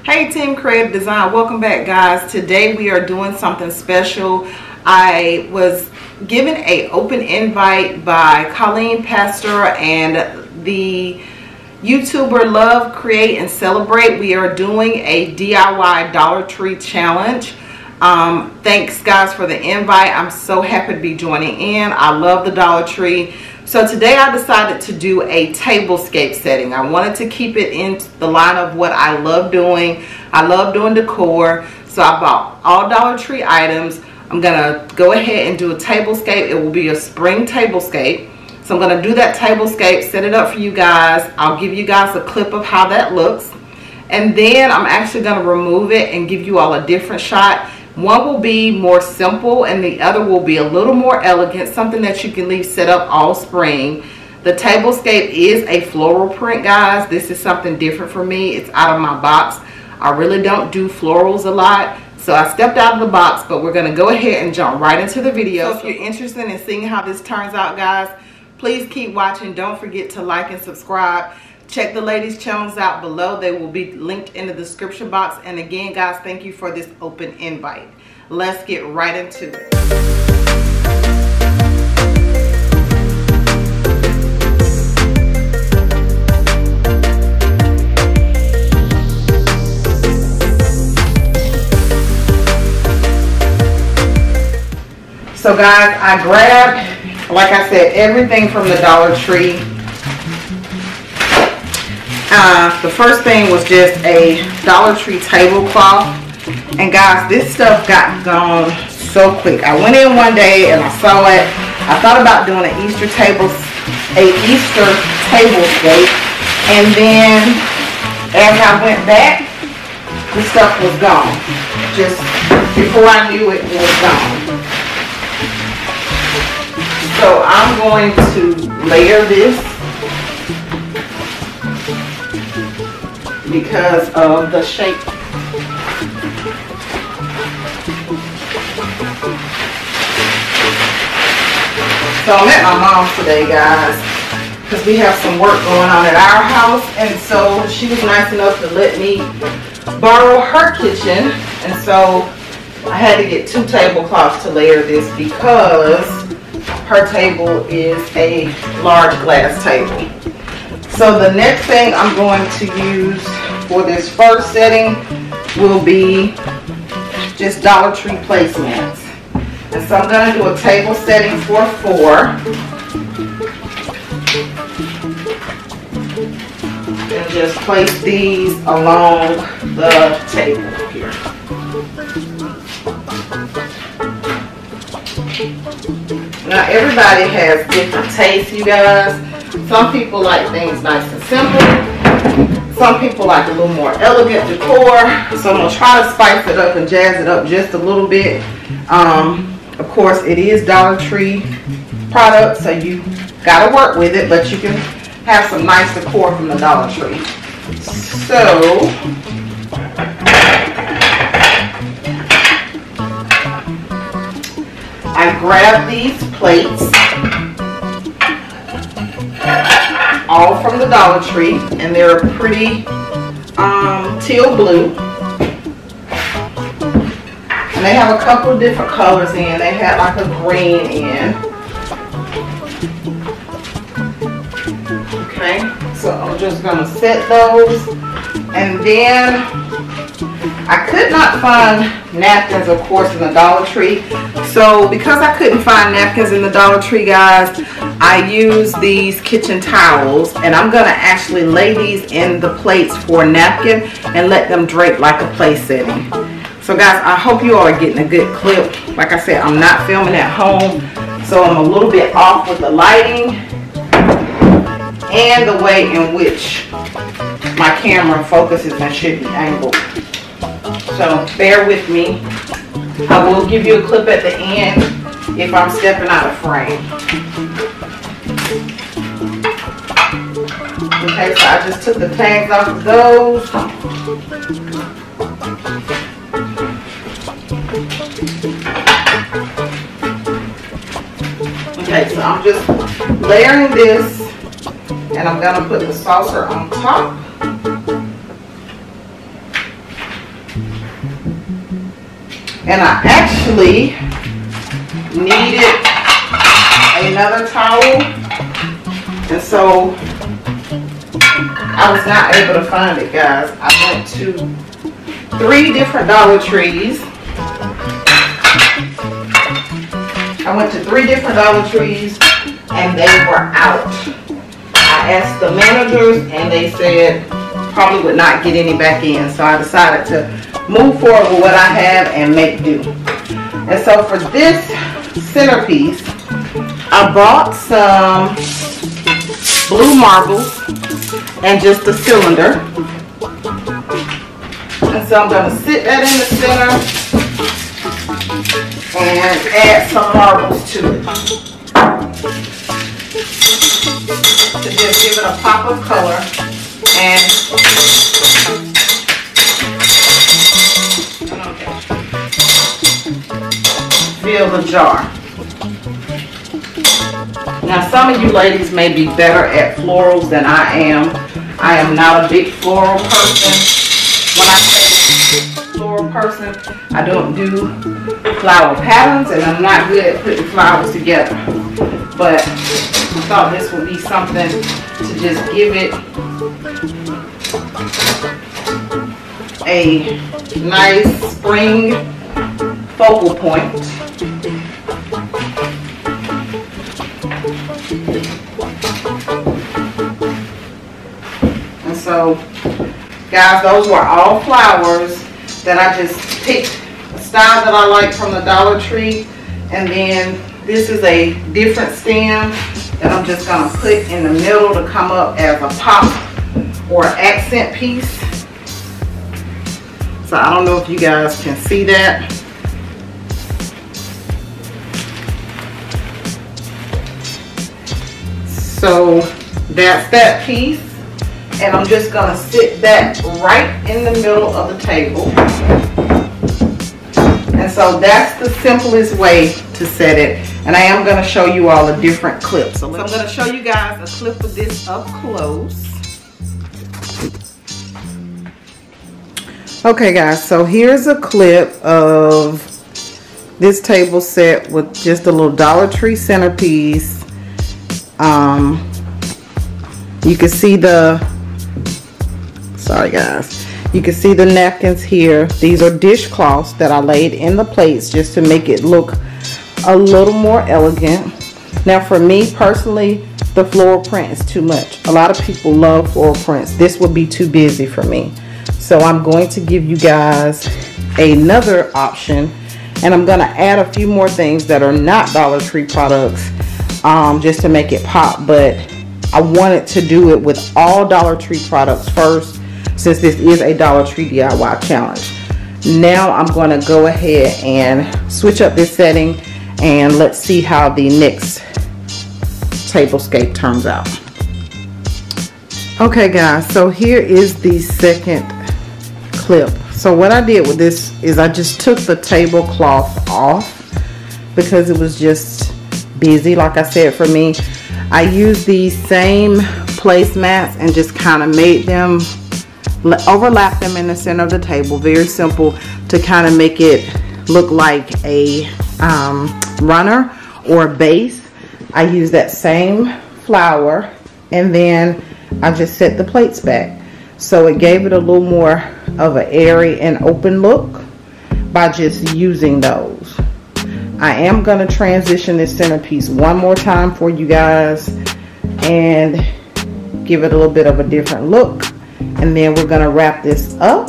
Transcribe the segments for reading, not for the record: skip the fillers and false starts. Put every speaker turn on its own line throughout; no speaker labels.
Hey Team Creative Design, welcome back guys. Today we are doing something special. I was given an open invite by Colleen Pastor and the YouTuber Love, Create, and Celebrate. We are doing a DIY Dollar Tree challenge. Thanks guys for the invite. I'm so happy to be joining in. I love the Dollar Tree. So today I decided to do a tablescape setting. I wanted to keep it in the line of what I love doing. I love doing decor. So I bought all Dollar Tree items. I'm gonna go ahead and do a tablescape. It will be a spring tablescape. So I'm gonna do that tablescape, set it up for you guys. I'll give you guys a clip of how that looks. And then I'm actually gonna remove it and give you all a different shot. One will be more simple and the other will be a little more elegant, something that you can leave set up all spring. The tablescape is a floral print, guys. This is something different for me. It's out of my box. I really don't do florals a lot, so I stepped out of the box, but we're gonna go ahead and jump right into the video. So if you're interested in seeing how this turns out, guys, please keep watching. Don't forget to like and subscribe. Check the ladies' channels out below. They will be linked in the description box. And again, guys, thank you for this open invite. Let's get right into it. So guys, I grabbed, like I said, everything from the Dollar Tree. The first thing was just a Dollar Tree tablecloth, and guys, this stuff got gone so quick. I went in one day and I saw it. I thought about doing an Easter tablescape, and then as I went back, the stuff was gone. Just before I knew it, it was gone. So I'm going to layer this because of the shape. So I'm at my mom's today, guys, because we have some work going on at our house, and so she was nice enough to let me borrow her kitchen, and so I had to get 2 tablecloths to layer this because her table is a large glass table. So the next thing I'm going to use for this first setting will be just Dollar Tree placemats. And so I'm going to do a table setting for 4. And just place these along the table here. Now everybody has different tastes, you guys. Some people like things nice and simple. Some people like a little more elegant decor. So I'm going to try to spice it up and jazz it up just a little bit. Of course, it is Dollar Tree product, so you got to work with it, but you can have some nice decor from the Dollar Tree. So I grabbed these plates, all from the Dollar Tree, and they're a pretty teal blue. And they have a couple of different colors in. They had like a green in. Okay, so I'm just going to set those. And then I could not find napkins, of course, in the Dollar Tree. So because I couldn't find napkins in the Dollar Tree, guys, I used these kitchen towels, and I'm going to actually lay these in the plates for a napkin and let them drape like a place setting. So guys, I hope you all are getting a good clip. Like I said, I'm not filming at home, so I'm a little bit off with the lighting and the way in which my camera focuses and should be angled. So bear with me. I will give you a clip at the end if I'm stepping out of frame. Okay, so I just took the tags off of those. Okay, so I'm just layering this, and I'm going to put the saucer on top. And I actually needed another towel, and so I was not able to find it, guys. I went to 3 different Dollar Trees. And they were out. I asked the managers and they said probably would not get any back in. So I decided to move forward with what I have and make do. And so for this centerpiece, I bought some blue marbles and just a cylinder. And so I'm going to sit that in the center and add some marbles to it to just give it a pop of color and fill the jar. Now some of you ladies may be better at florals than I am. I am not a big floral person. When I say floral person, I don't do flower patterns and I'm not good at putting flowers together. But I thought this would be something to just give it a nice spring focal point. And so, guys, those were all flowers that I just picked a style that I like from the Dollar Tree. And then this is a different stem that I'm just going to put in the middle to come up as a pop or accent piece. So I don't know if you guys can see that. So that's that piece. And I'm just going to sit that right in the middle of the table. And so that's the simplest way to set it. And I am going to show you all the different clips. So I'm going to show you guys a clip of this up close. Okay guys, so here's a clip of this table set with just a little Dollar Tree centerpiece. You can see the, sorry guys, you can see the napkins here. These are dishcloths that I laid in the plates just to make it look a little more elegant. Now for me personally, the floral print is too much. A lot of people love floral prints. This would be too busy for me. So I'm going to give you guys another option, and I'm going to add a few more things that are not Dollar Tree products just to make it pop. But I wanted to do it with all Dollar Tree products first, since this is a Dollar Tree DIY challenge. Now I'm going to go ahead and switch up this setting, and let's see how the next tablescape turns out. Okay guys, so here is the second clip. So what I did with this is I just took the tablecloth off because it was just busy, like I said, for me. I used these same placemats and just kind of made them, overlap them in the center of the table. Very simple, to kind of make it look like a runner or a base. I used that same flower, and then I just set the plates back. So it gave it a little more of an airy and open look by just using those. I am going to transition this centerpiece one more time for you guys and give it a little bit of a different look. And then we're going to wrap this up.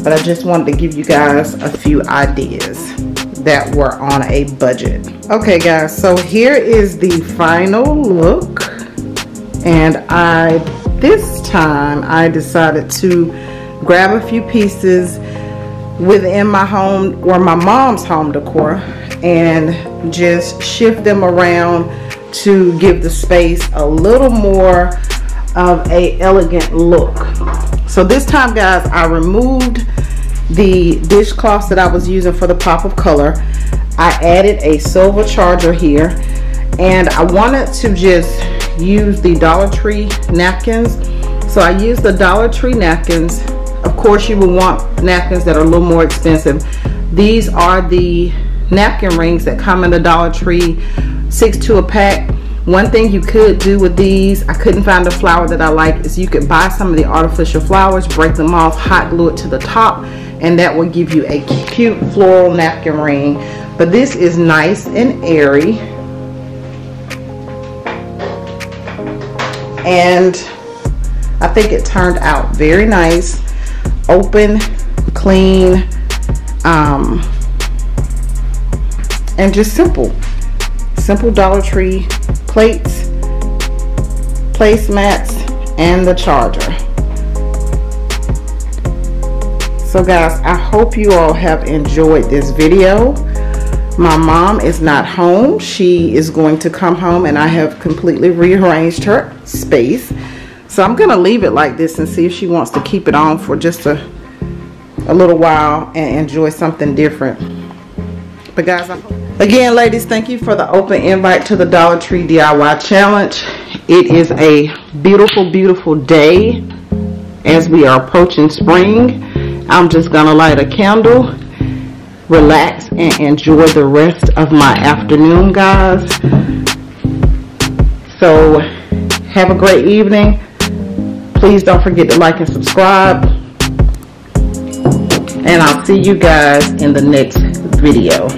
But I just wanted to give you guys a few ideas that were on a budget. Okay guys, so here is the final look. And this time I decided to grab a few pieces within my home or my mom's home decor and just shift them around to give the space a little more of a elegant look. So this time guys, I removed the dishcloths that I was using for the pop of color. I added a silver charger here, and I wanted to just use the Dollar Tree napkins. So I used the Dollar Tree napkins of course you will want napkins that are a little more expensive. These are the napkin rings that come in the Dollar Tree, 6-2 a pack. One thing you could do with these, I couldn't find a flower that I like, is you could buy some of the artificial flowers, break them off, hot glue it to the top, and that will give you a cute floral napkin ring. But this is nice and airy, and I think it turned out very nice, open, clean, and just simple Dollar Tree plates, placemats, and the charger. So guys, I hope you all have enjoyed this video. My mom is not home. She is going to come home, and I have completely rearranged her space. So I'm gonna leave it like this and see if she wants to keep it on for just a little while and enjoy something different. But guys, again, ladies, thank you for the open invite to the Dollar Tree DIY Challenge. It is a beautiful, beautiful day as we are approaching spring. I'm just gonna light a candle, relax, and enjoy the rest of my afternoon, guys. So have a great evening. Please don't forget to like and subscribe, and I'll see you guys in the next video.